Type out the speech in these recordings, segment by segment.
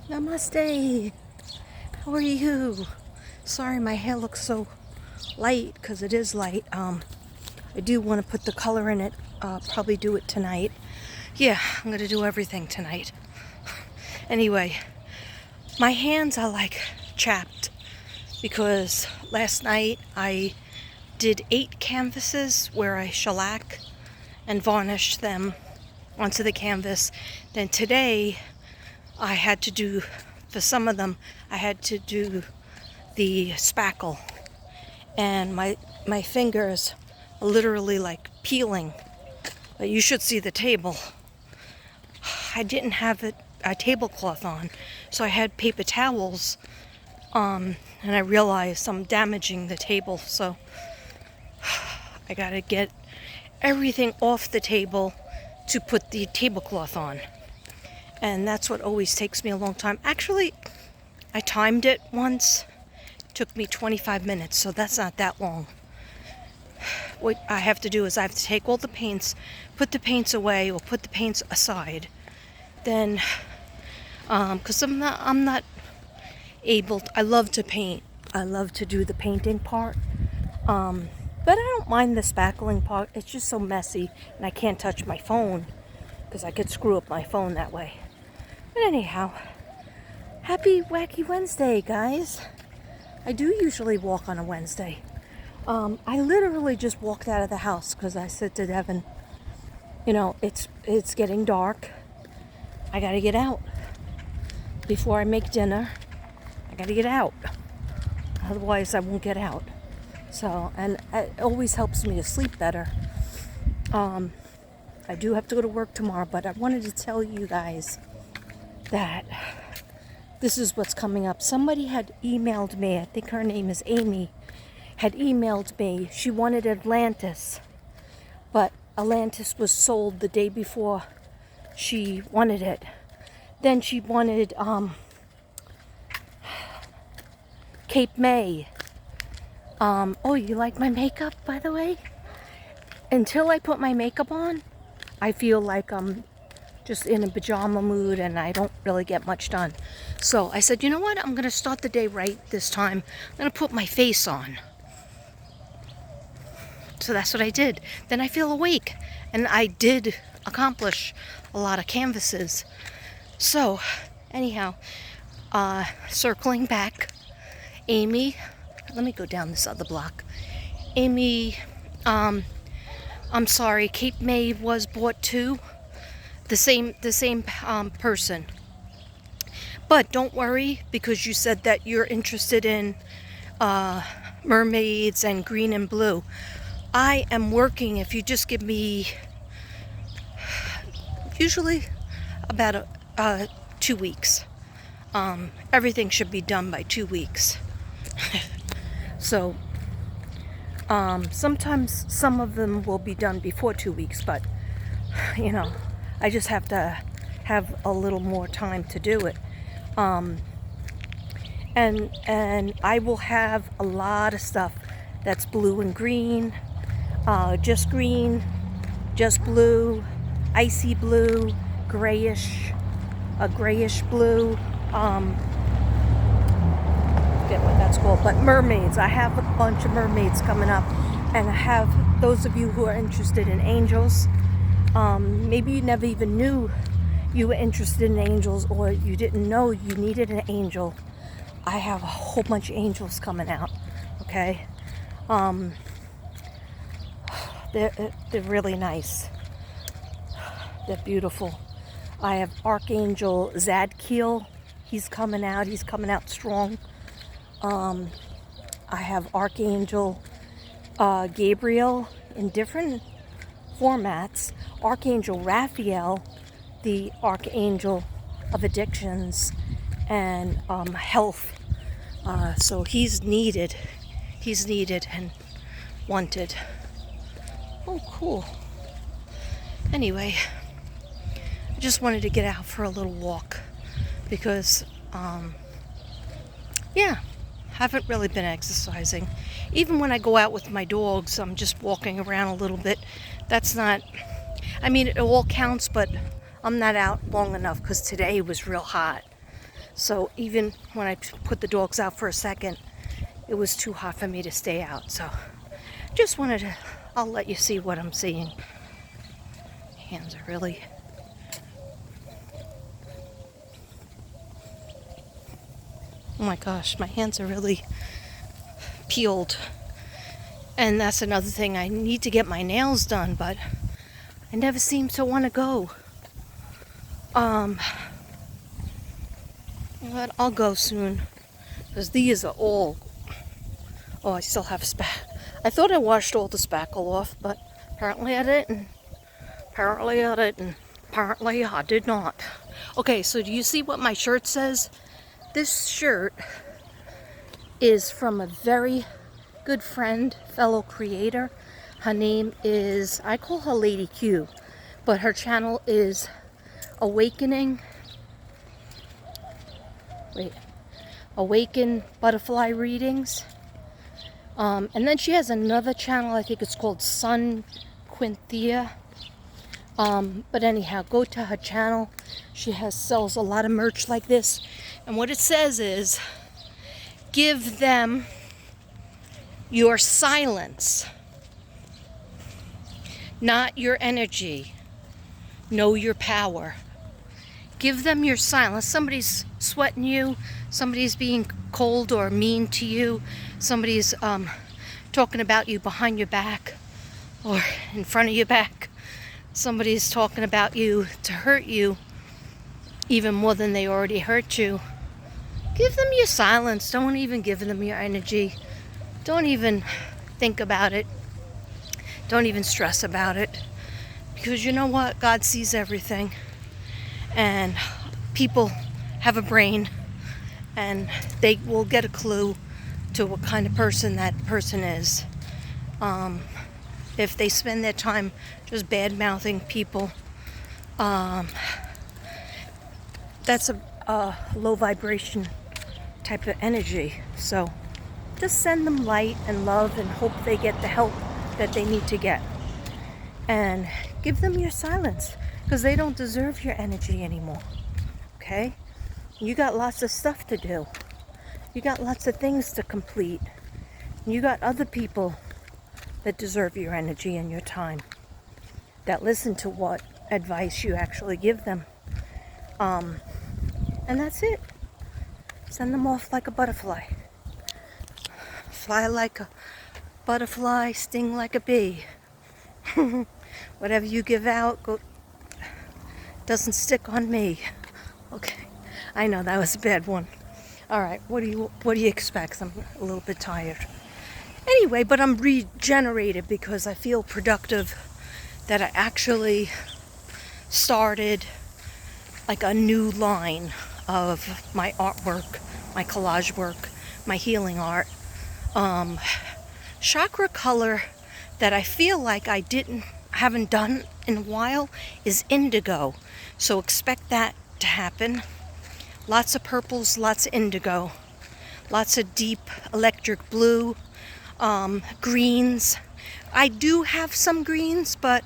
Namaste. How are you? Sorry, my hair looks so light because it is light. I do want to put the color in it. Probably do it tonight. Yeah, I'm gonna do everything tonight. Anyway, my hands are like chapped because last night I did 8 canvases where I shellac and varnished them onto the canvas. Then today I had to do, for some of them, I had to do the spackle. And my fingers are literally like peeling. But you should see the table. I didn't have a tablecloth on, so I had paper towels. And I realized I'm damaging the table, so I gotta get everything off the table to put the tablecloth on. And that's what always takes me a long time. Actually, I timed it once. It took me 25 minutes, so that's not that long. What I have to do is I have to take all the paints, put the paints away or put the paints aside. Then, because I'm not able to, I love to paint. I love to do the painting part. But I don't mind the spackling part. It's just so messy and I can't touch my phone because I could screw up my phone that way. But anyhow, happy Wacky Wednesday, guys. I do usually walk on a Wednesday. I literally just walked out of the house because I said to Devin, you know, it's getting dark. I gotta get out. Before I make dinner, I gotta get out. Otherwise, I won't get out. So, and it always helps me to sleep better. I do have to go to work tomorrow, but I wanted to tell you guys that this is what's coming up. Somebody had emailed me, I think her name is Amy, had emailed me. She wanted Atlantis, but Atlantis was sold the day before she wanted it. Then she wanted Cape May. Oh, you like my makeup, by the way? Until I put my makeup on, I feel like I'm just in a pajama mood and I don't really get much done. So I said, you know what? I'm going to start the day right this time. I'm going to put my face on. So that's what I did. Then I feel awake. And I did accomplish a lot of canvases. So, anyhow, circling back, Amy, let me go down this other block. Amy, I'm sorry, Cape May was bought too. The same person. But don't worry, because you said that you're interested in mermaids and green and blue. I am working, if you just give me usually about 2 weeks. Everything should be done by 2 weeks. So sometimes some of them will be done before 2 weeks, but you know, I just have to have a little more time to do it. And I will have a lot of stuff that's blue and green, just blue, icy blue, grayish, a grayish blue, forget what that's called, but mermaids. I have a bunch of mermaids coming up, and I have those of you who are interested in angels. Maybe you never even knew you were interested in angels, or you didn't know you needed an angel. I have a whole bunch of angels coming out, okay? They're really nice. They're beautiful. I have Archangel Zadkiel. He's coming out strong. I have Archangel Gabriel in different formats. Archangel Raphael, the Archangel of Addictions and health. So he's needed and wanted. Oh, cool. Anyway, I just wanted to get out for a little walk because, yeah, haven't really been exercising. Even when I go out with my dogs, I'm just walking around a little bit. That's not, I mean, it all counts, but I'm not out long enough because today was real hot. So even when I put the dogs out for a second, it was too hot for me to stay out. So just wanted to, I'll let you see what I'm seeing. Hands are really, oh my gosh, my hands are really peeled. And that's another thing, I need to get my nails done, but I never seem to want to go. But I'll go soon, because these are all, oh, I still have I thought I washed all the spackle off, but apparently I didn't. Apparently I did not. Okay, so do you see what my shirt says? This shirt is from a very good friend, fellow creator. Her name is, I call her Lady Q, but her channel is Awaken Butterfly Readings. And then she has another channel, I think it's called Sun Quinthia. But anyhow, go to her channel. She sells a lot of merch like this. And what it says is, give them your silence, not your energy. Know your power. Give them your silence. Somebody's sweating you. Somebody's being cold or mean to you. Somebody's talking about you behind your back or in front of your back. Somebody's talking about you to hurt you even more than they already hurt you. Give them your silence. Don't even give them your energy. Don't even think about it. Don't even stress about it. Because you know what? God sees everything. And people have a brain. And they will get a clue to what kind of person that person is. If they spend their time just bad-mouthing people, that's a low vibration type of energy. So just send them light and love and hope they get the help that they need to get. And give them your silence, because they don't deserve your energy anymore. Okay? You got lots of stuff to do. You got lots of things to complete. You got other people that deserve your energy and your time, that listen to what advice you actually give them. And that's it. Send them off like a butterfly. Fly like a butterfly, sting like a bee. Whatever you give out doesn't stick on me. Okay, I know that was a bad one. All right, what do you expect? I'm a little bit tired. Anyway, but I'm regenerated because I feel productive, that I actually started like a new line of my artwork, my collage work, my healing art. Chakra color that I feel like I haven't done in a while is indigo. So expect that to happen. Lots of purples, lots of indigo, lots of deep electric blue, greens. I do have some greens, but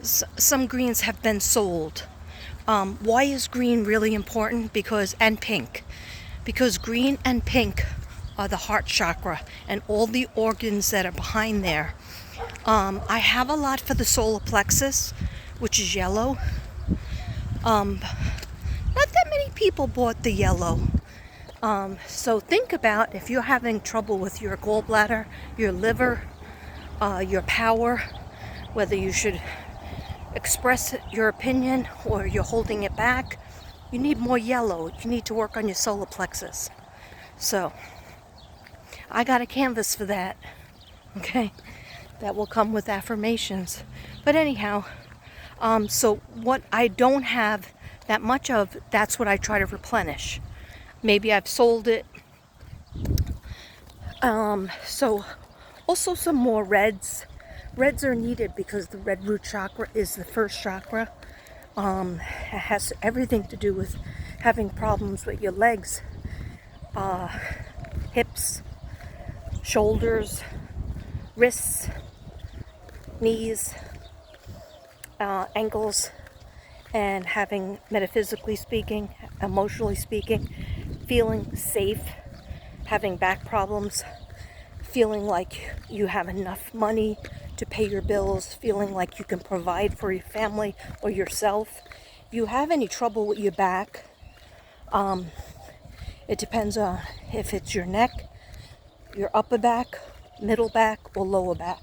some greens have been sold. Why is green really important? And pink. Because green and pink are the heart chakra and all the organs that are behind there. I have a lot for the solar plexus, which is yellow. Not that many people bought the yellow. So think about if you're having trouble with your gallbladder, your liver, your power, whether you should express your opinion or you're holding it back, you need more yellow. You need to work on your solar plexus. So I got a canvas for that. Okay, that will come with affirmations. But anyhow, so what I don't have that much of, that's what I try to replenish. Maybe I've sold it. So also some more reds. Reds are needed because the red root chakra is the first chakra. It has everything to do with having problems with your legs, hips, shoulders, wrists, knees, ankles, and having, metaphysically speaking, emotionally speaking, feeling safe, having back problems, feeling like you have enough money to pay your bills, feeling like you can provide for your family or yourself. If you have any trouble with your back, it depends on if it's your neck, your upper back, middle back, or lower back.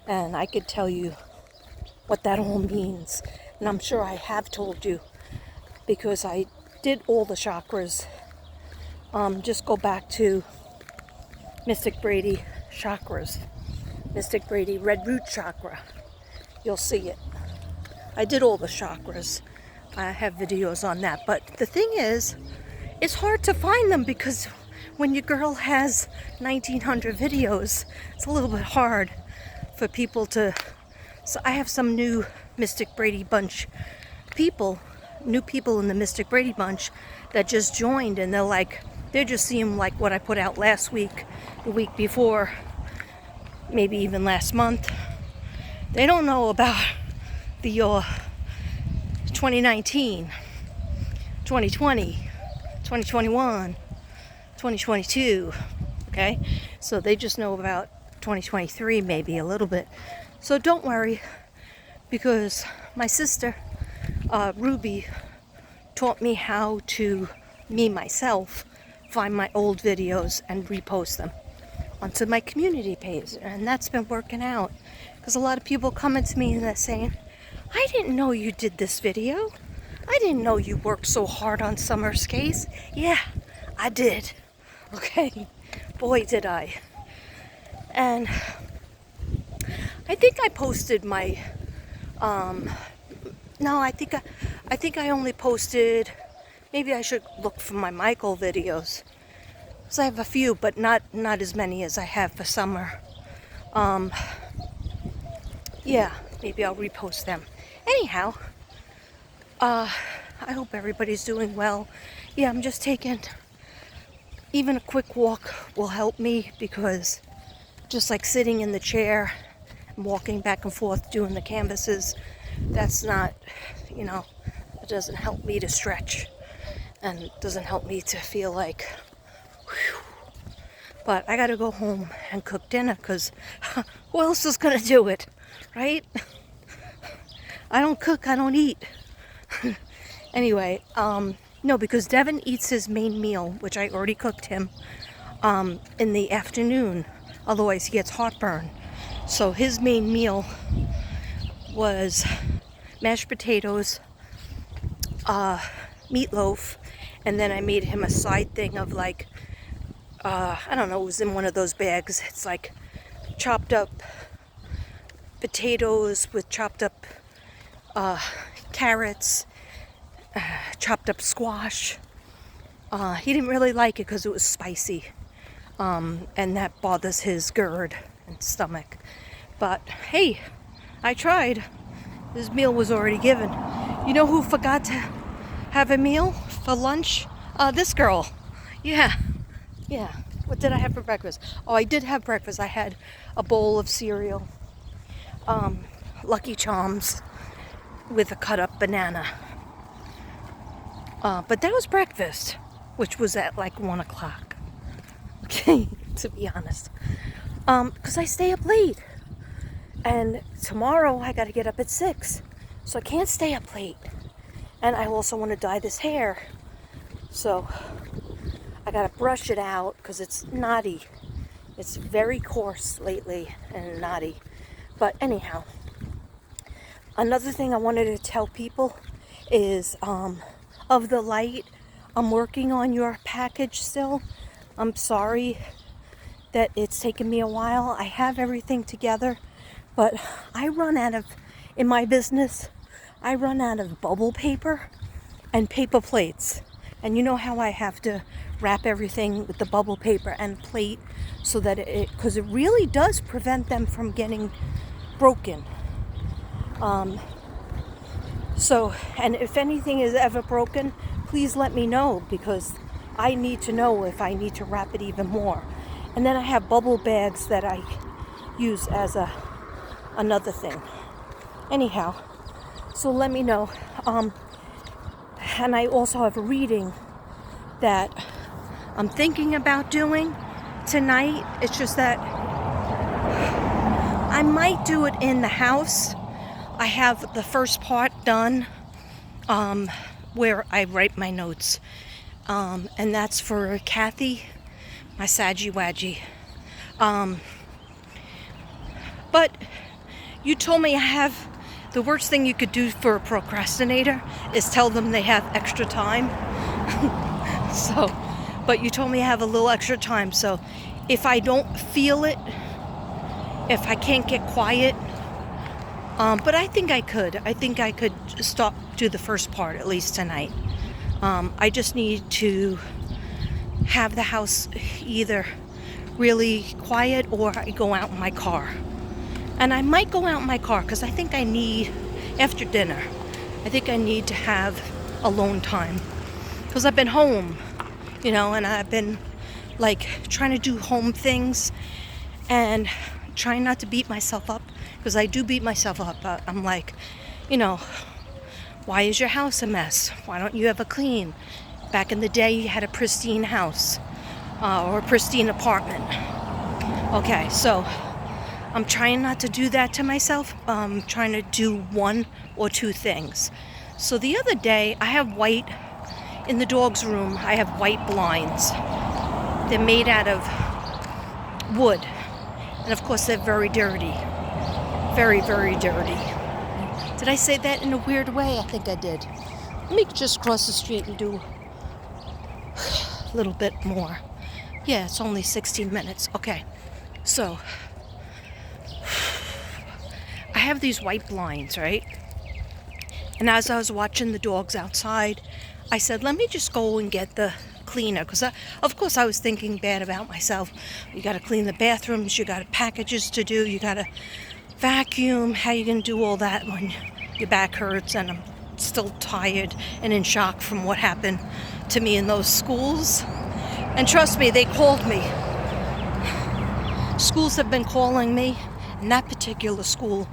And I could tell you what that all means. And I'm sure I have told you because I did all the chakras. Just go back to Mystic Brady chakras. Mystic Brady red root chakra. You'll see it. I did all the chakras. I have videos on that. But the thing is, it's hard to find them because when your girl has 1900 videos, it's a little bit hard for people to. So I have some new Mystic Brady bunch people, new people in the Mystic Brady bunch that just joined, and they're just seeing like what I put out last week, the week before, maybe even last month. They don't know about the 2019, 2020, 2021, 2022, okay? So they just know about 2023 maybe a little bit. So don't worry, because my sister, Ruby, taught me how to, myself, find my old videos and repost them onto my community page. And that's been working out. Because a lot of people coming to me and they're saying, I didn't know you did this video. I didn't know you worked so hard on Summer's case. Yeah, I did. Okay, boy did I. And I think I posted my, no, I think I only posted, maybe I should look for my Michael videos. So I have a few, but not as many as I have for Summer. Yeah, maybe I'll repost them. Anyhow, I hope everybody's doing well. Yeah, I'm just taking, even a quick walk will help me, because just like sitting in the chair and walking back and forth doing the canvases, that's not, it doesn't help me to stretch, and it doesn't help me to feel like, whew. But I gotta go home and cook dinner, because who else is gonna do it, right? I don't cook, I don't eat. Anyway, no, because Devin eats his main meal, which I already cooked him, in the afternoon. Otherwise he gets heartburn. So his main meal was mashed potatoes, meatloaf, and then I made him a side thing of like, I don't know, it was in one of those bags. It's like chopped up potatoes with chopped up carrots, chopped up squash. He didn't really like it because it was spicy, and that bothers his GERD and stomach. But hey, I tried. His meal was already given. You know who forgot to have a meal for lunch? This girl. Yeah. What did I have for breakfast? Oh, I did have breakfast. I had a bowl of cereal, Lucky Charms, with a cut up banana. But that was breakfast, which was at like 1 o'clock. Okay, to be honest. Because I stay up late. And tomorrow I gotta get up at 6. So I can't stay up late. And I also want to dye this hair. So I gotta brush it out because it's knotty. It's very coarse lately and knotty. But anyhow, another thing I wanted to tell people is, of the light, I'm working on your package still. I'm sorry that it's taken me a while. I have everything together, but in my business, I run out of bubble paper and paper plates. And you know how I have to wrap everything with the bubble paper and plate so that because it really does prevent them from getting broken. So, and if anything is ever broken, please let me know, because I need to know if I need to wrap it even more. And then I have bubble bags that I use as another thing. Anyhow, so let me know. And I also have a reading that I'm thinking about doing tonight. It's just that I might do it in the house. I have the first part done, where I write my notes. And that's for Kathy, my Saggy Wadgy. But you told me I have the worst thing you could do for a procrastinator is tell them they have extra time. So, but you told me I have a little extra time. So if I don't feel it, if I can't get quiet, but I think I could. I think I could do the first part at least tonight. I just need to have the house either really quiet or I go out in my car. And I might go out in my car because I think I need, after dinner, I think I need to have alone time. Because I've been home, and I've been like trying to do home things and trying not to beat myself up, because I do beat myself up. I'm like, why is your house a mess? Why don't you have a clean? Back in the day, you had a pristine house or a pristine apartment. Okay, so I'm trying not to do that to myself. I'm trying to do one or two things. So the other day, I have white, in the dog's room, I have white blinds. They're made out of wood. And of course, they're very dirty. Very, very dirty. Did I say that in a weird way? I think I did. Let me just cross the street and do a little bit more. Yeah, it's only 16 minutes. Okay, so I have these white blinds, right? And as I was watching the dogs outside, I said, let me just go and get the cleaner. Because, of course, I was thinking bad about myself. You got to clean the bathrooms. You got packages to do. You got to vacuum. How you going to do all that when your back hurts? And I'm still tired and in shock from what happened to me in those schools. And trust me, they called me. Schools have been calling me. And that particular school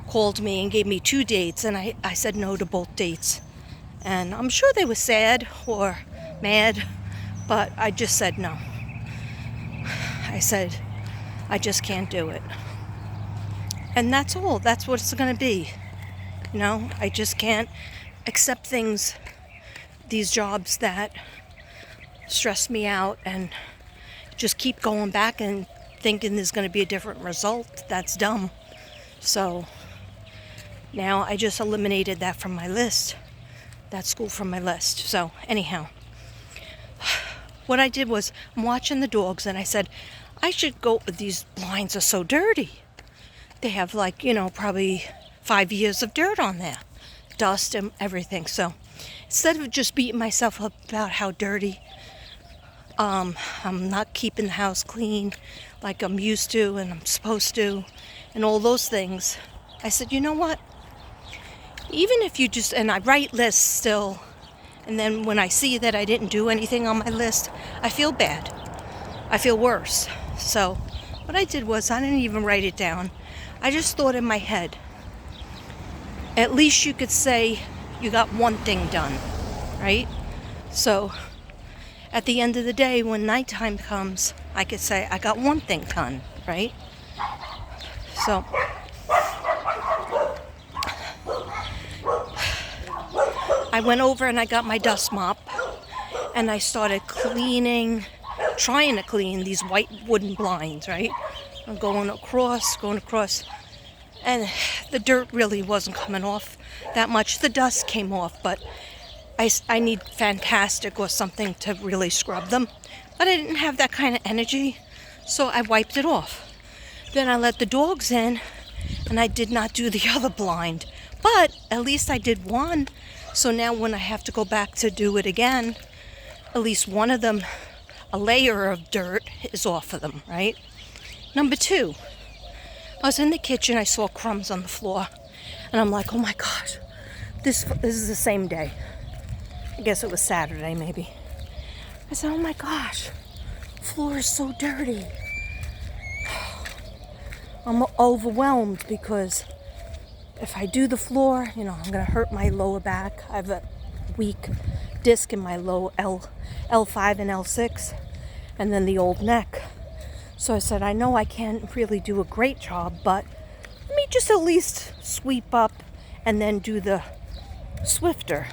called me and gave me 2 dates. And I said no to both dates. And I'm sure they were sad or mad, but I just said no. I said, I just can't do it. And that's all. That's what it's going to be. I just can't accept things, these jobs that stress me out and just keep going back and thinking there's going to be a different result. That's dumb. So now I just eliminated that from my list. That school from my list. So anyhow, what I did was I'm watching the dogs and I said, I should go, these blinds are so dirty. They have probably 5 years of dirt on there, dust and everything. So instead of just beating myself up about how dirty, I'm not keeping the house clean like I'm used to and I'm supposed to and all those things, I said, you know what? Even if you and I write lists still, and then when I see that I didn't do anything on my list, I feel bad. I feel worse. So what I did was I didn't even write it down. I just thought in my head, at least you could say you got one thing done, right? So at the end of the day, when nighttime comes, I could say I got one thing done, right? So I went over and I got my dust mop and I started trying to clean these white wooden blinds, right? I'm going across, and the dirt really wasn't coming off that much. The dust came off, but I need Fantastic or something to really scrub them. But I didn't have that kind of energy, so I wiped it off. Then I let the dogs in, and I did not do the other blind. But at least I did one. So now when I have to go back to do it again, at least one of them, a layer of dirt is off of them, right? Number 2, I was in the kitchen, I saw crumbs on the floor, and I'm like, oh my gosh, this is the same day. I guess it was Saturday maybe. I said, oh my gosh, floor is so dirty. I'm overwhelmed because if I do the floor, I'm going to hurt my lower back. I have a weak disc in my low L5 and L6. and then the old neck. So I said, I know I can't really do a great job, but let me just at least sweep up and then do the Swifter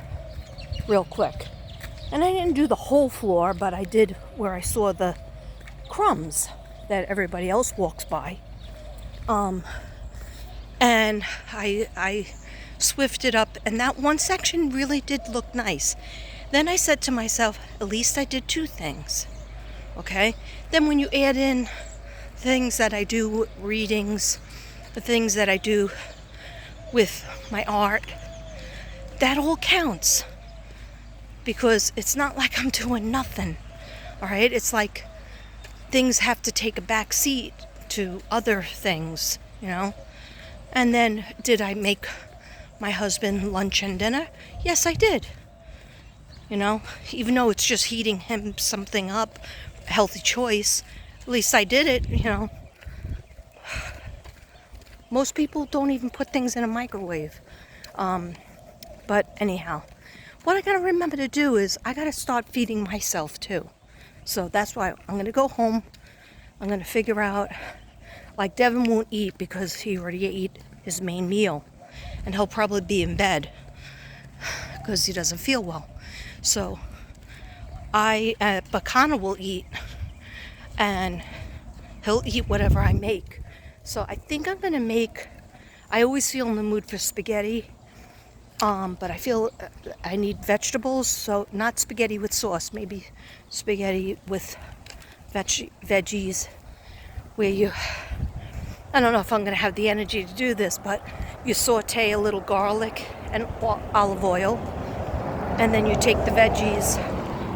real quick. And I didn't do the whole floor, but I did where I saw the crumbs that everybody else walks by. And I swifted up, and that one section really did look nice. Then I said to myself, at least I did two things. Okay? Then when you add in things that I do, readings, the things that I do with my art, that all counts. Because it's not like I'm doing nothing. Alright? It's like things have to take a back seat to other things, you know? And then, did I make my husband lunch and dinner? Yes, I did. You know, even though it's just heating him something up, a healthy choice, at least I did it, you know. Most people don't even put things in a microwave. But anyhow, what I gotta remember to do is I gotta start feeding myself too. So that's why I'm gonna go home. I'm gonna figure out, like Devin won't eat because he already ate his main meal. And he'll probably be in bed because he doesn't feel well. So but Connor will eat, and he'll eat whatever I make. So I think I'm gonna make, I always feel in the mood for spaghetti, but I feel I need vegetables, so not spaghetti with sauce, maybe spaghetti with veggies, where you, I don't know if I'm gonna have the energy to do this, but you saute a little garlic and olive oil, and then you take the veggies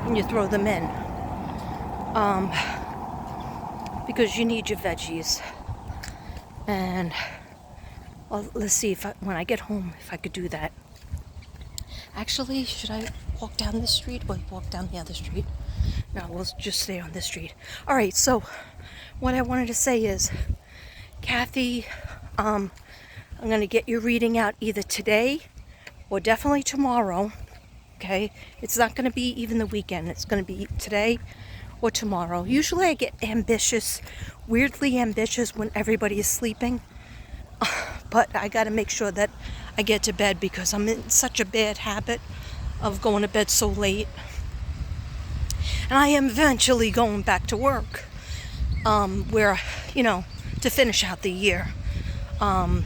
and you throw them in, because you need your veggies. And well, let's see if when I get home, if I could do that. Actually, should I walk down this street or walk down the other street? No, we'll just stay on this street. All right, so what I wanted to say is, Kathy, I'm going to get your reading out either today or definitely tomorrow. Okay, it's not going to be even the weekend. It's going to be today or tomorrow. Usually I get ambitious, weirdly ambitious when everybody is sleeping. But I got to make sure that I get to bed because I'm in such a bad habit of going to bed so late. And I am eventually going back to work, where, you know, to finish out the year. And,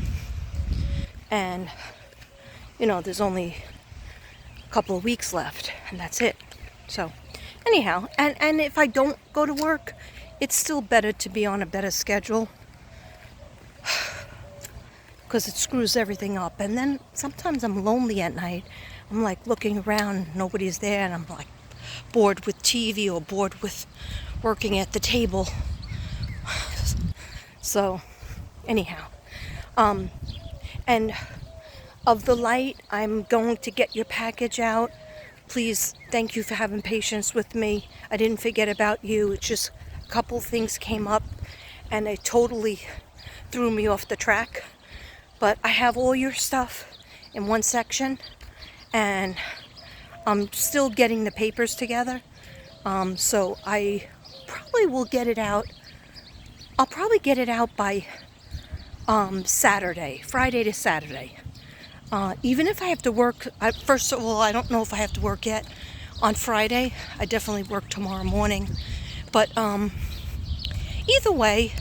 you know, there's only a couple of weeks left, and that's it. So, anyhow, and if I don't go to work, it's still better to be on a better schedule, because it screws everything up. And then sometimes I'm lonely at night. I'm like looking around, nobody's there, and I'm like bored with TV or bored with working at the table. So, anyhow, and of the light, I'm going to get your package out. Please, thank you for having patience with me. I didn't forget about you. It's just a couple things came up and it totally threw me off the track. But I have all your stuff in one section, and I'm still getting the papers together. So I probably will get it out. I'll probably get it out by Saturday, Friday to Saturday. Even if I have to work, first of all, I don't know if I have to work yet on Friday. I definitely work tomorrow morning. But either way,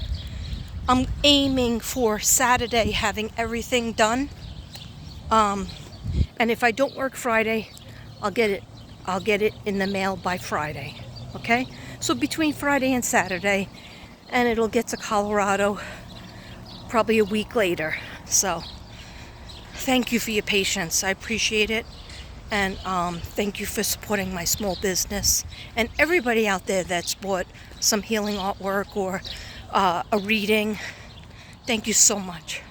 I'm aiming for Saturday having everything done. And if I don't work Friday, I'll get it in the mail by Friday. Okay? So between Friday and Saturday, and it'll get to Colorado probably a week later. So thank you for your patience. I appreciate it. And thank you for supporting my small business. And everybody out there that's bought some healing artwork or a reading, thank you so much.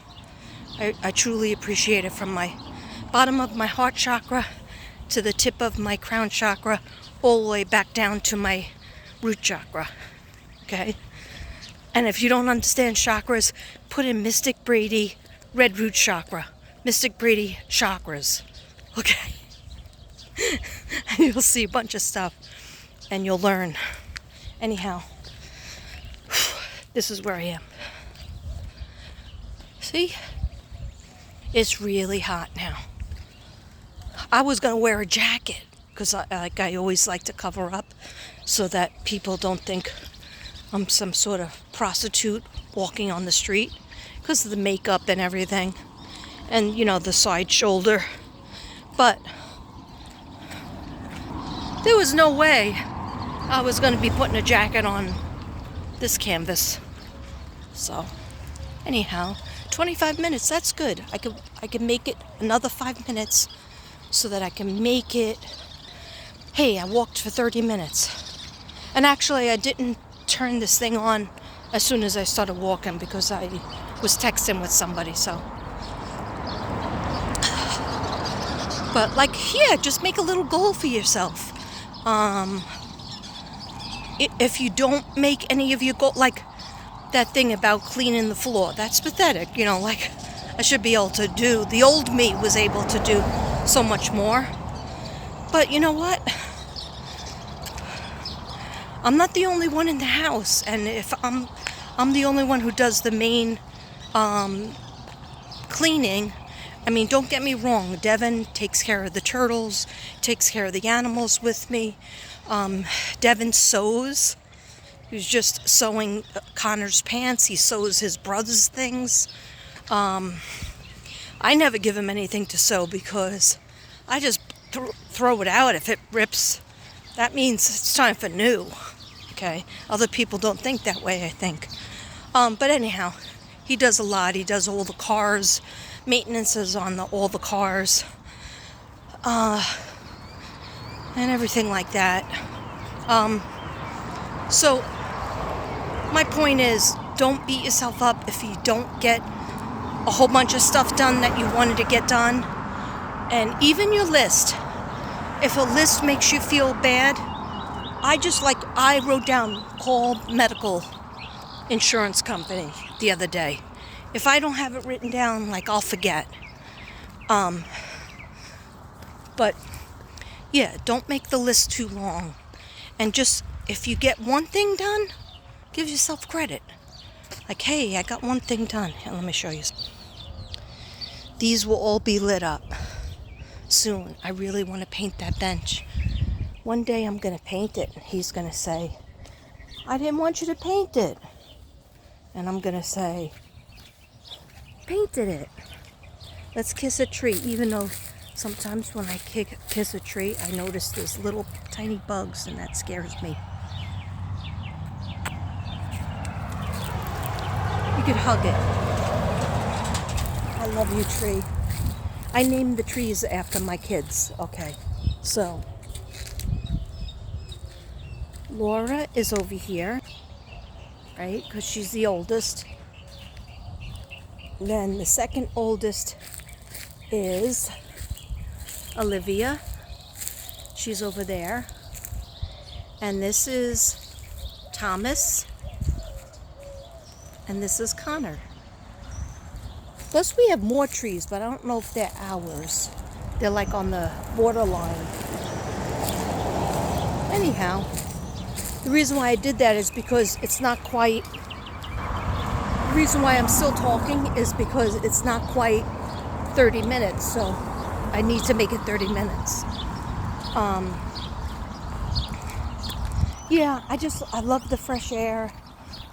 I truly appreciate it, from my bottom of my heart chakra to the tip of my crown chakra, all the way back down to my root chakra. Okay? And if you don't understand chakras, put in Mystic Brady Red Root Chakra. Mystic Brady chakras. Okay? And you'll see a bunch of stuff, and you'll learn. Anyhow, this is where I am. See? It's really hot now. I was going to wear a jacket because I always like to cover up so that people don't think I'm some sort of prostitute walking on the street because of the makeup and everything. And, you know, the side shoulder. But there was no way I was going to be putting a jacket on this canvas. So, anyhow, 25 minutes, that's good. I could make it another 5 minutes so that I can make it. Hey, I walked for 30 minutes. And actually, I didn't turn this thing on as soon as I started walking because I was texting with somebody, so. But like, yeah, just make a little goal for yourself. If you don't make any of your goal, like that thing about cleaning the floor, that's pathetic. You know, like I should be able to do. The old me was able to do so much more. But you know what? I'm not the only one in the house, and if I'm the only one who does the main cleaning. I mean, don't get me wrong. Devin takes care of the turtles, takes care of the animals with me. Devin sews. He was just sewing Connor's pants. He sews his brother's things. I never give him anything to sew because I just throw it out. If it rips, that means it's time for new. Okay? Other people don't think that way, I think. But anyhow, he does a lot. He does all the cars. Maintenance is on all the cars. And everything like that. So my point is, don't beat yourself up if you don't get a whole bunch of stuff done that you wanted to get done. And even your list, if a list makes you feel bad, I wrote down call medical insurance company the other day. If I don't have it written down, like, I'll forget. But yeah, don't make the list too long. And just, if you get one thing done, give yourself credit. Like, hey, I got one thing done. Here, let me show you. These will all be lit up soon. I really want to paint that bench. One day I'm going to paint it, and he's going to say, I didn't want you to paint it. And I'm going to say, painted it. Let's kiss a tree, even though sometimes when I kiss a tree, I notice there's little tiny bugs, and that scares me. You could hug it. I love you, tree. I named the trees after my kids. Okay, so Laura is over here, right? Because she's the oldest. Then the second oldest is Olivia. She's over there. And this is Thomas. And this is Connor. Plus we have more trees, but I don't know if they're ours. They're like on the borderline. Anyhow, the reason why I did that is because it's not quite... The reason why I'm still talking is because it's not quite 30 minutes, so I need to make it 30 minutes. Yeah, I love the fresh air.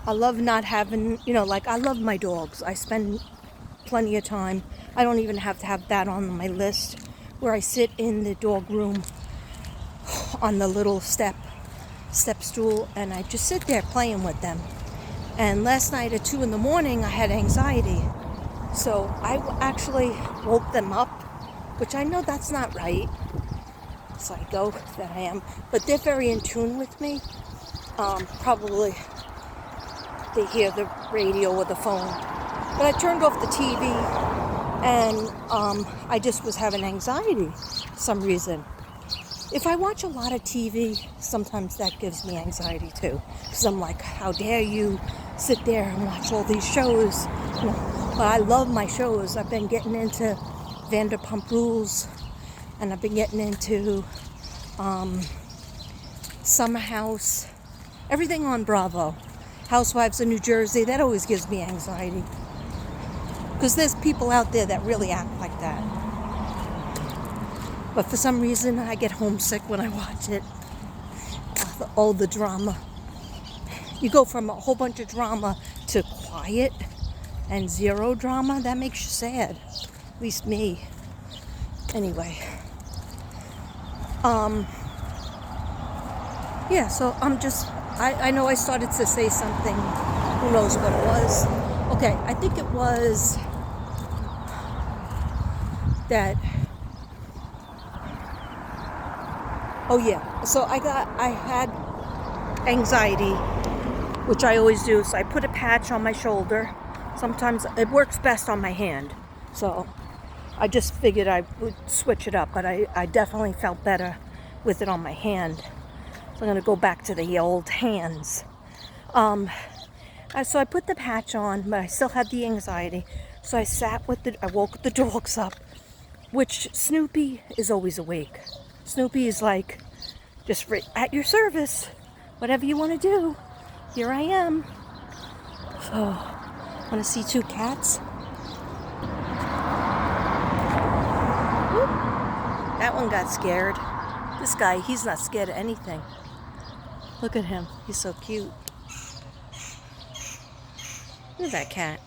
I love not having, like, I love my dogs. I spend plenty of time. I don't even have to have that on my list, where I sit in the dog room on the little step stool, and I just sit there playing with them. And last night at 2 a.m, I had anxiety. So I actually woke them up, which I know that's not right. Psycho that I am. But they're very in tune with me. Probably they hear the radio or the phone. But I turned off the TV, and I just was having anxiety for some reason. If I watch a lot of TV, sometimes that gives me anxiety too. Because I'm like, how dare you sit there and watch all these shows? But I love my shows. I've been getting into Vanderpump Rules, and I've been getting into Summer House. Everything on Bravo. Housewives of New Jersey, that always gives me anxiety. Because there's people out there that really act like that. But for some reason, I get homesick when I watch it. All the drama. You go from a whole bunch of drama to quiet and zero drama. That makes you sad. At least me. Anyway. Yeah, so I know I started to say something. Who knows what it was. Okay, I think it was that. Oh yeah, so I had anxiety, which I always do. So I put a patch on my shoulder. Sometimes it works best on my hand. So I just figured I would switch it up, but I definitely felt better with it on my hand. So I'm going to go back to the old hands. So I put the patch on, but I still had the anxiety. So I woke the dogs up, which Snoopy is always awake. Snoopy is like, just at your service. Whatever you want to do, here I am. So, want to see two cats? Whoop. That one got scared. This guy, he's not scared of anything. Look at him. He's so cute. Look at that cat.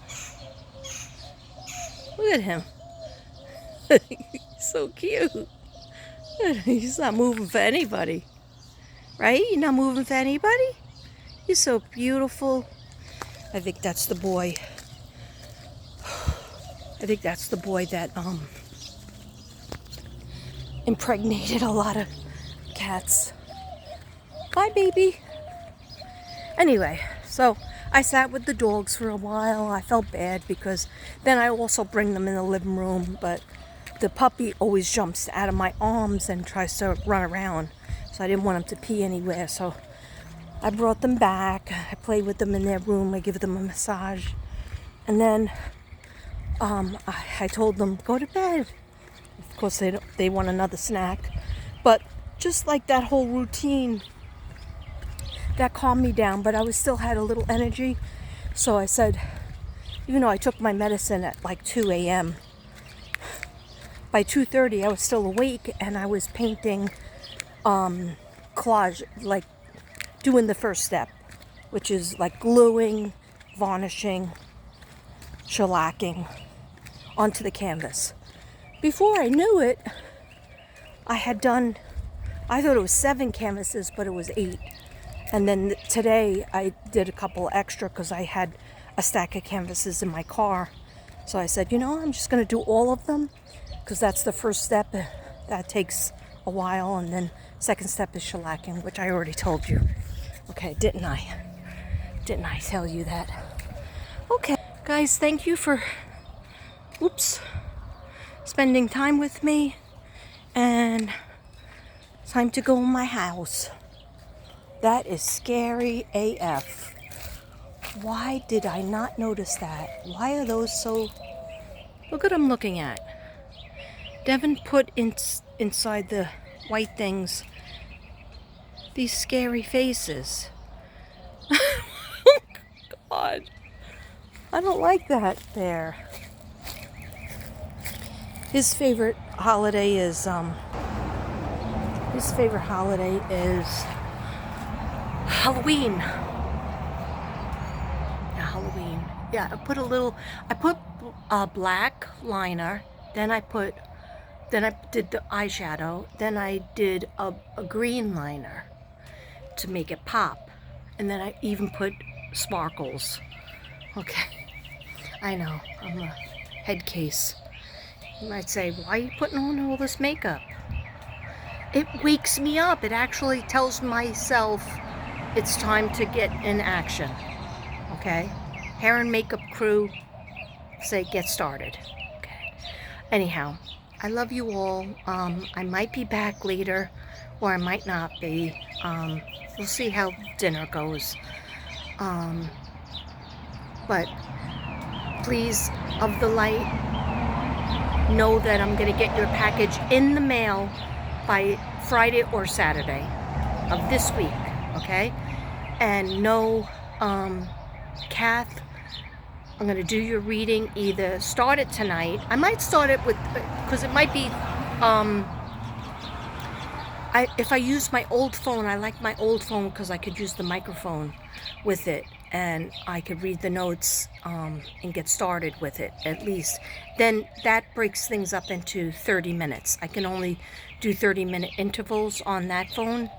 Look at him. He's so cute. He's not moving for anybody. Right? You're not moving for anybody? You're so beautiful. I think that's the boy. I think that's the boy that impregnated a lot of cats. Bye, baby. Anyway, so I sat with the dogs for a while. I felt bad because then I also bring them in the living room, but the puppy always jumps out of my arms and tries to run around. So I didn't want them to pee anywhere. So I brought them back. I played with them in their room. I give them a massage. And then I told them, go to bed. Of course, they want another snack. But just like that whole routine, that calmed me down. But I still had a little energy. So I said, even though I took my medicine at like 2 a.m., by 2:30 I was still awake and I was painting collage, like doing the first step, which is like gluing, varnishing, shellacking onto the canvas. Before I knew it, I thought it was 7 canvases, but it was 8. And then today I did a couple extra because I had a stack of canvases in my car. So I said, I'm just going to do all of them because that's the first step. That takes a while. And then second step is shellacking, which I already told you. Okay, didn't I? Didn't I tell you that? Okay, guys, thank you for, spending time with me. And it's time to go in my house. That is scary AF. Why did I not notice that? Why are those so... Look what I'm looking at. Devin put inside the white things these scary faces. Oh, God. I don't like that there. His favorite holiday is Halloween. Halloween. Yeah, I put a black liner, then I did the eyeshadow, then I did a green liner to make it pop, and then I even put sparkles. Okay, I know, I'm a head case. You might say, why are you putting on all this makeup? It wakes me up. It actually tells myself it's time to get in action. Okay? Hair and makeup crew say get started. Okay. Anyhow, I love you all. I might be back later or I might not be. We'll see how dinner goes. But please, of the light, know that I'm going to get your package in the mail by Friday or Saturday of this week, okay? And no, Kath, I'm going to do your reading. Either start it tonight. I might start it with, because it might be, if I use my old phone, I like my old phone because I could use the microphone with it, and I could read the notes and get started with it at least. Then that breaks things up into 30 minutes. I can only do 30-minute intervals on that phone.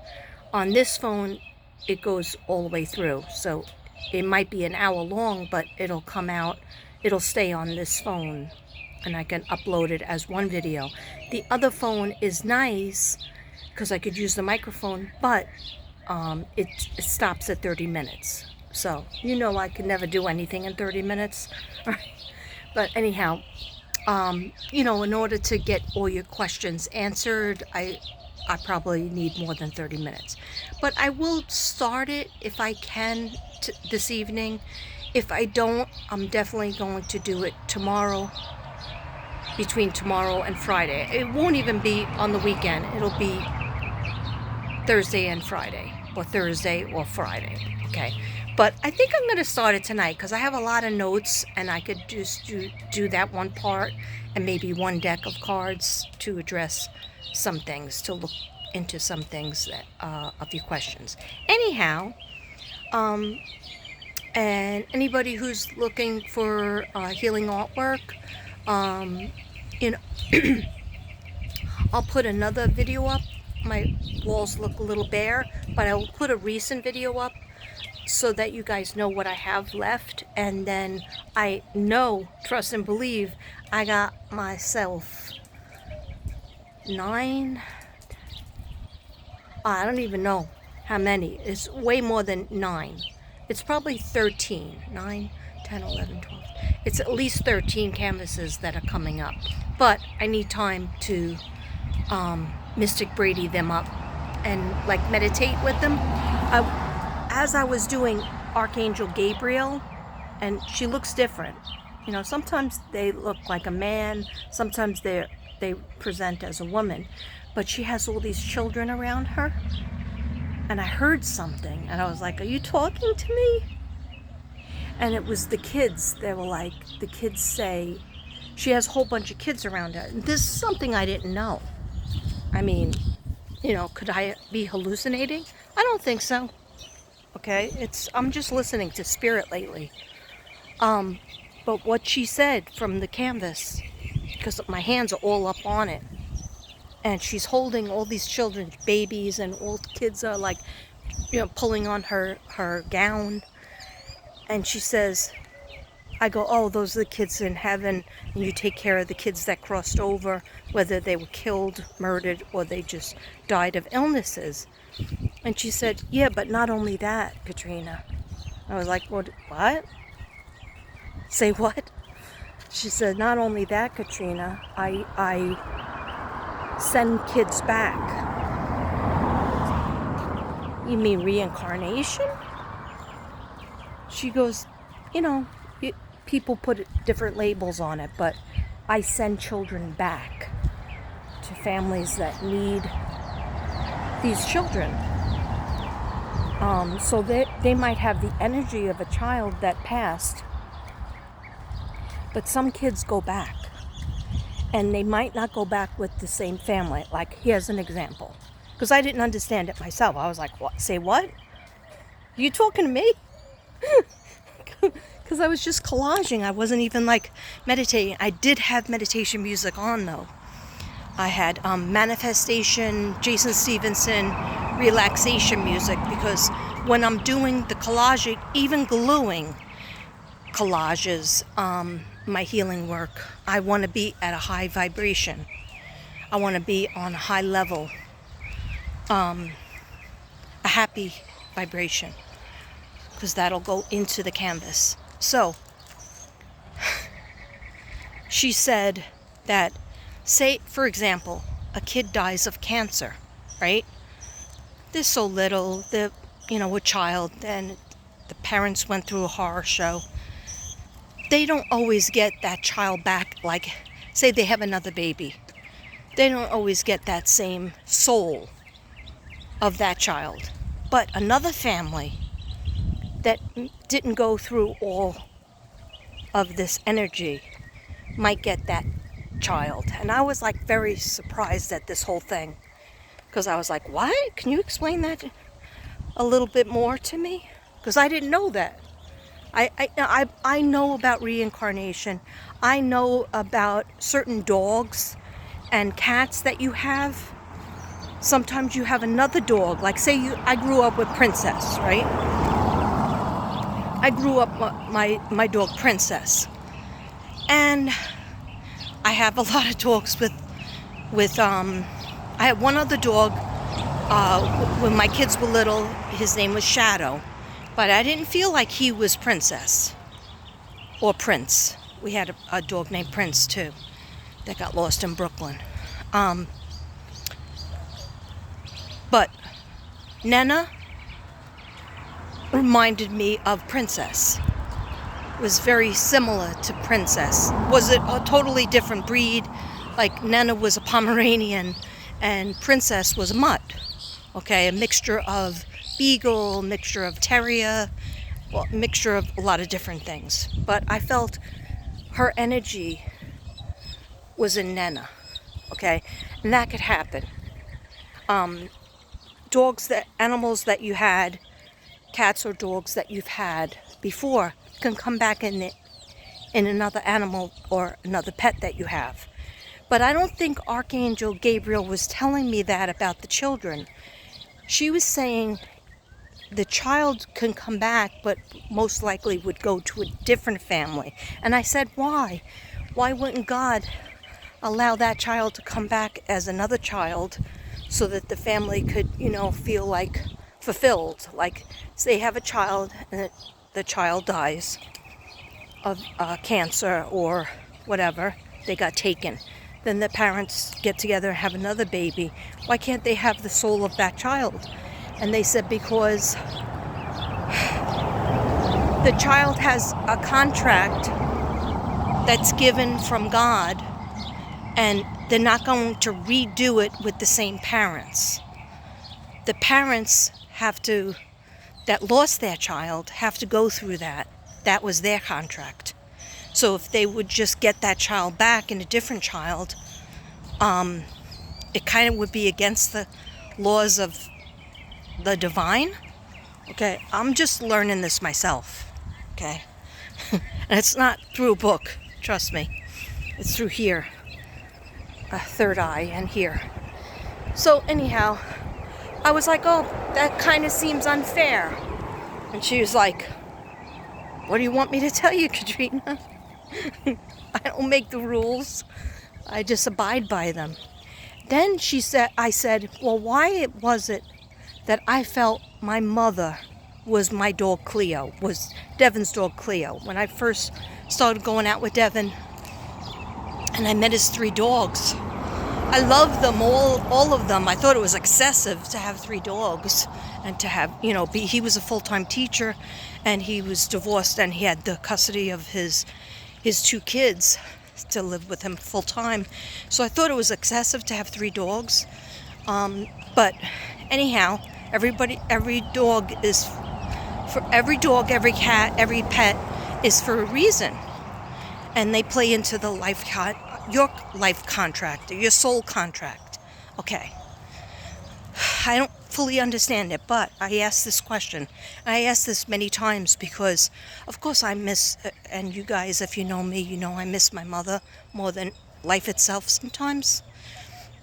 On this phone, it goes all the way through. So it might be an hour long, but it'll come out, it'll stay on this phone, and I can upload it as one video. The other phone is nice because I could use the microphone, but it stops at 30 minutes. So, you know, I could never do anything in 30 minutes. But anyhow, you know, in order to get all your questions answered, I probably need more than 30 minutes. But I will start it if I can this evening. If I don't, I'm definitely going to do it tomorrow, between tomorrow and Friday. It won't even be on the weekend. It'll be Thursday and Friday, or Thursday or Friday, okay? But I think I'm going to start it tonight because I have a lot of notes, and I could just do that one part and maybe one deck of cards to address some things, to look into some things that of your questions. Anyhow, and anybody who's looking for healing artwork, you know, I'll put another video up. My walls look a little bare, but I will put a recent video up so that you guys know what I have left. And then I know, trust and believe, I got myself 9, I don't even know how many. It's way more than 9. It's probably 13. 9, 10, 11, 12. It's at least 13 canvases that are coming up. But I need time to Mystic Brady them up and like meditate with them. As I was doing Archangel Gabriel, and she looks different. You know, sometimes they look like a man, sometimes they present as a woman, but she has all these children around her. And I heard something, and I was like, "Are you talking to me?" And it was the kids. They were like, the kids say, she has a whole bunch of kids around her. And this is something I didn't know. I mean, you know, could I be hallucinating? I don't think so. Okay, I'm just listening to spirit lately. But what she said from the canvas, because my hands are all up on it, and she's holding all these children, babies, and all the kids are like, you know, pulling on her gown. And she says, I go, "Oh, those are the kids in heaven, and you take care of the kids that crossed over, whether they were killed, murdered, or they just died of illnesses." And she said, "Yeah, but not only that, Katrina." I was like, "What? Say what?" She said, "Not only that, Katrina, I send kids back." "You mean reincarnation?" She goes, "You know, people put different labels on it, but I send children back to families that need these children. So they might have the energy of a child that passed, but some kids go back, and they might not go back with the same family." Like, here's an example, because I didn't understand it myself. I was like, "What? Say what? Are you talking to me?" Because I was just collaging. I wasn't even like meditating. I did have meditation music on though. I had manifestation, Jason Stevenson, relaxation music, because when I'm doing the collaging, even gluing collages, my healing work, I want to be at a high vibration. I want to be on a high level, a happy vibration, because that'll go into the canvas. So she said that, say, for example, a kid dies of cancer, right? They're so little, they're, you know, a child, and the parents went through a horror show. They don't always get that child back. Like, say they have another baby. They don't always get that same soul of that child. But another family that didn't go through all of this energy might get that child. And I was like very surprised at this whole thing, because I was like, what? Can you explain that a little bit more to me? Because I didn't know that. I know about reincarnation. I know about certain dogs and cats that you have. Sometimes you have another dog. Like say I grew up with Princess, right? I grew up my dog Princess. And I have a lot of dogs with I had one other dog when my kids were little. His name was Shadow. But I didn't feel like he was Princess or Prince. We had a dog named Prince too that got lost in Brooklyn. But Nana reminded me of Princess. It was very similar to Princess. Was it a totally different breed? Like Nana was a Pomeranian and Princess was a mutt. Okay, a mixture of Beagle, mixture of Terrier, well, mixture of a lot of different things. But I felt her energy was in Nana, okay? And that could happen. Animals that you had, cats or dogs that you've had before can come back in another animal or another pet that you have. But I don't think Archangel Gabriel was telling me that about the children. She was saying the child can come back, but most likely would go to a different family. And I said, why? Why wouldn't God allow that child to come back as another child so that the family could, feel like fulfilled? Like, say they have a child and the child dies of cancer or whatever, they got taken. Then the parents get together and have another baby. Why can't they have the soul of that child? And they said because the child has a contract that's given from God, and they're not going to redo it with the same parents. The parents that lost their child have to go through that. That was their contract. So if they would just get that child back and a different child, it kind of would be against the laws of the divine. Okay, I'm just learning this myself. Okay, and it's not through a book, trust me. It's through here, a third eye, and here. So anyhow, I was like, oh, that kind of seems unfair. And she was like, what do you want me to tell you, Katrina? I don't make the rules. I just abide by them. Then I said, well, why was it that I felt my mother was my dog Cleo, was Devin's dog Cleo? When I first started going out with Devin and I met his 3 dogs, I loved them, all of them. I thought it was excessive to have 3 dogs and to have, he was a full-time teacher and he was divorced and he had the custody of his 2 kids to live with him full-time. So I thought it was excessive to have 3 dogs. But anyhow, every dog, every cat, every pet is for a reason. And they play into the your life contract, or your soul contract. Okay. I don't fully understand it, but I asked this question. And I asked this many times because, of course, I miss, and you guys, if you know me, I miss my mother more than life itself sometimes.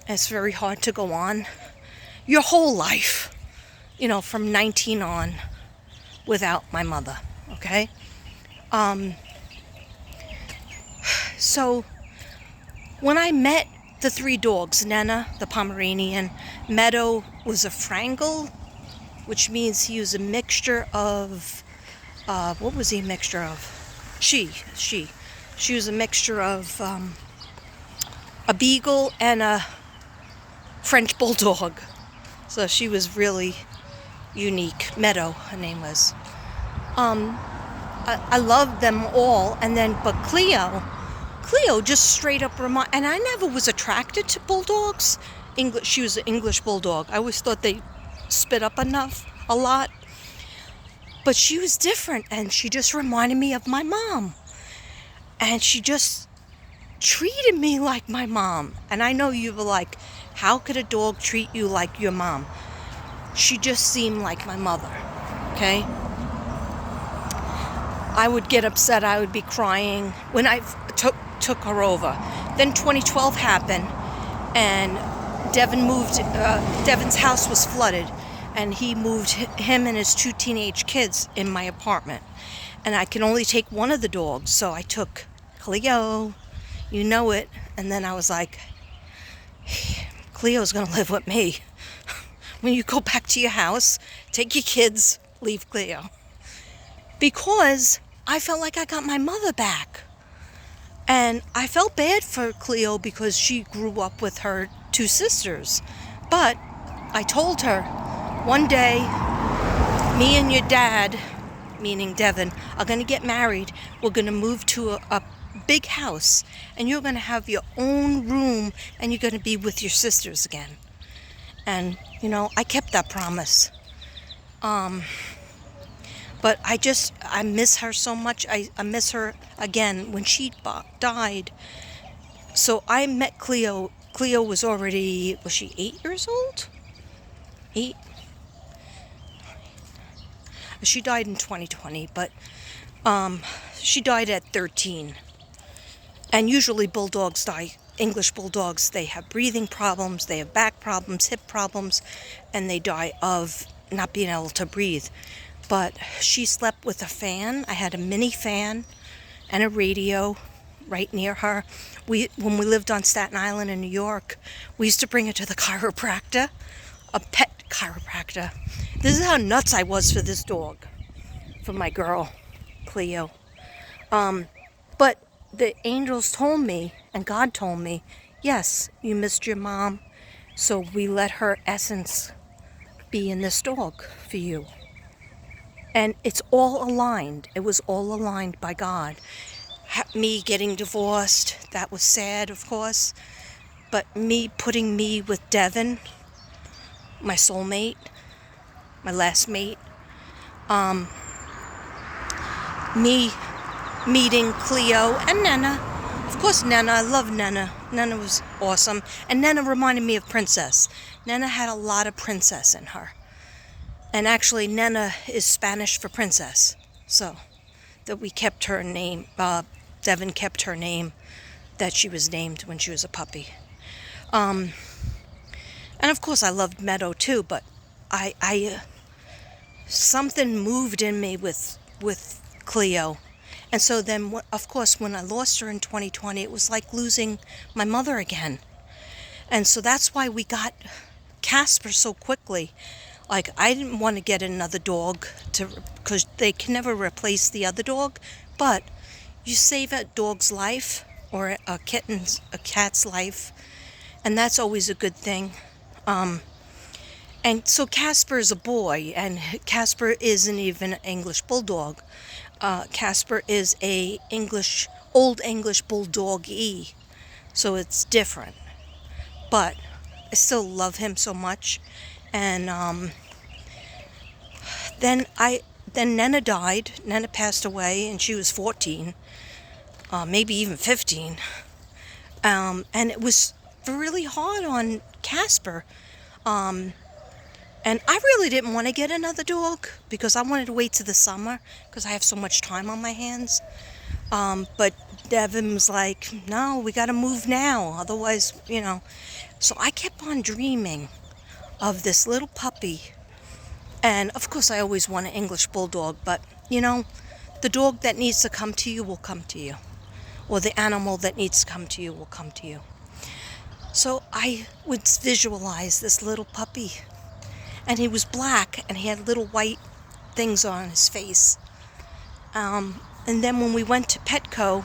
It's very hard to go on your whole life, from 19 on without my mother, okay? So when I met the 3 dogs, Nana, the Pomeranian, Meadow was a Frangle, which means he was a mixture of, what was he a mixture of? She was a mixture of a Beagle and a French Bulldog. So she was really unique. Meadow, her name was. I loved them all, but Cleo just straight up and I never was attracted to bulldogs. She was an English bulldog. I always thought they spit up a lot. But she was different, and she just reminded me of my mom. And she just treated me like my mom. And I know you were like, how could a dog treat you like your mom? She just seemed like my mother, okay? I would get upset, I would be crying when I took her over. Then 2012 happened, and Devin's house was flooded, and he moved him and his 2 teenage kids in my apartment. And I could only take one of the dogs, so I took Cleo, you know it, and then I was like, Cleo's gonna live with me. When you go back to your house, take your kids, leave Cleo. Because I felt like I got my mother back. And I felt bad for Cleo because she grew up with her 2 sisters. But I told her, one day, me and your dad, meaning Devin, are going to get married. We're going to move to a big house. And you're going to have your own room. And you're going to be with your sisters again. And, you know, I kept that promise. But I miss her so much. I miss her again when she died. So I met Cleo. Cleo was she 8 years old? 8? She died in 2020, but she died at 13. And usually bulldogs die. English bulldogs, they have breathing problems, they have back problems, hip problems, and they die of not being able to breathe. But she slept with a fan. I had a mini fan and a radio right near her. When we lived on Staten Island in New York, we used to bring her to the chiropractor, a pet chiropractor. This is how nuts I was for this dog, for my girl, Cleo. But the angels told me, and God told me, yes, you missed your mom, so we let her essence be in this dog for you. And it's all aligned. It was all aligned by God. Me getting divorced, that was sad, of course. But me putting me with Devin, my soulmate, my last mate. Me meeting Cleo and Nana. Of course, Nana. I love Nana. Nana was awesome. And Nana reminded me of Princess. Nana had a lot of princess in her. And actually, Nana is Spanish for princess. So, that we kept her name, Devin kept her name that she was named when she was a puppy. And of course, I loved Meadow too, but something moved in me with Cleo. And so then, of course, when I lost her in 2020, it was like losing my mother again. And so that's why we got Casper so quickly. Like, I didn't want to get another dog because they can never replace the other dog. But you save a dog's life or a cat's life, and that's always a good thing. And so Casper is a boy, and Casper isn't even an English bulldog. Casper is a old English bulldog-y, so it's different. But I still love him so much. And then Nana died. Nana passed away, and she was 14, maybe even 15. And it was really hard on Casper. And I really didn't want to get another dog because I wanted to wait till the summer because I have so much time on my hands. But Devin was like, no, we got to move now. Otherwise, you know. So I kept on dreaming of this little puppy. And of course, I always want an English bulldog. But, you know, the dog that needs to come to you will come to you. Or the animal that needs to come to you will come to you. So I would visualize this little puppy. And he was black, and he had little white things on his face. And then when we went to Petco,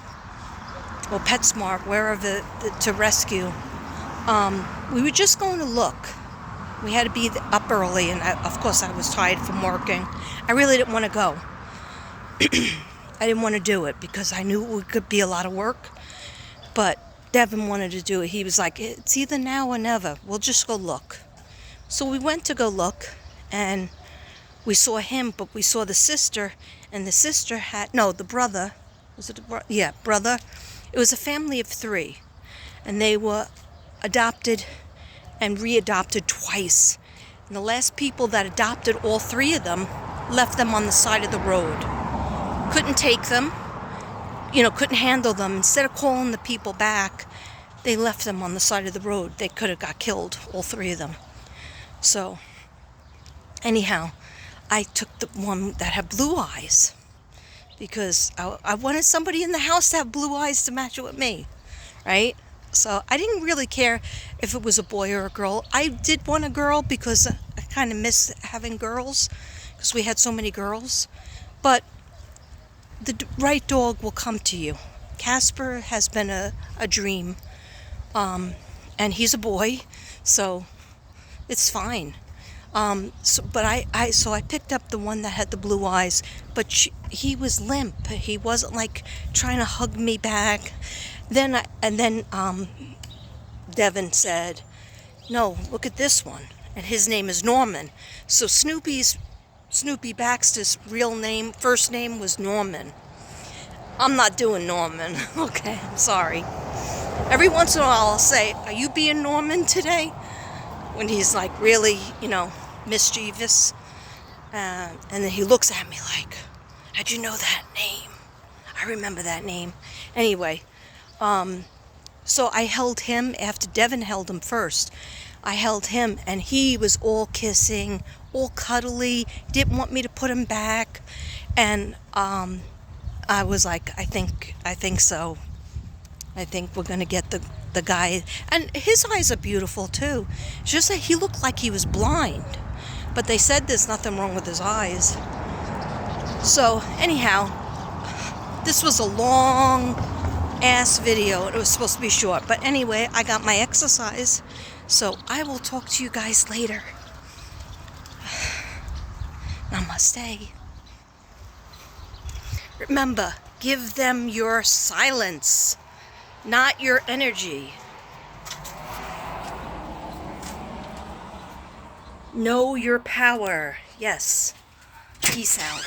or PetSmart, wherever to rescue, we were just going to look. We had to be up early, and of course I was tired from working. I really didn't want to go. I didn't want to do it because I knew it could be a lot of work. But Devin wanted to do it. He was like, it's either now or never. We'll just go look. So we went to go look, and we saw him, but we saw the sister, and the sister had, no, the brother, was it the brother? Yeah, brother. It was a family of 3, and they were adopted and readopted twice. And the last people that adopted all 3 of them left them on the side of the road. Couldn't take them, couldn't handle them. Instead of calling the people back, they left them on the side of the road. They could have got killed, all 3 of them. So, anyhow, I took the one that had blue eyes because I wanted somebody in the house to have blue eyes to match it with me, right? So I didn't really care if it was a boy or a girl. I did want a girl because I kind of miss having girls because we had so many girls. But the right dog will come to you. Casper has been a dream, and he's a boy, so it's fine. But I picked up the one that had the blue eyes, but he was limp. He wasn't like trying to hug me back. Then Devin said, "No, look at this one," and his name is Norman. So Snoopy Baxter's first name was Norman. I'm not doing Norman. Okay, I'm sorry. Every once in a while I'll say, "Are you being Norman today?" When he's like really, mischievous. And then he looks at me like, "How'd you know that name?" I remember that name. Anyway, so I held him after Devin held him first. I held him and he was all kissing, all cuddly, didn't want me to put him back. And I was like, I think so. I think we're gonna get the guy, and his eyes are beautiful too. It's just that he looked like he was blind, but they said there's nothing wrong with his eyes. So anyhow, this was a long ass video. It was supposed to be short, but anyway, I got my exercise, so I will talk to you guys later. Namaste. Remember, give them your silence, not your energy. Know your power. Yes. Peace out.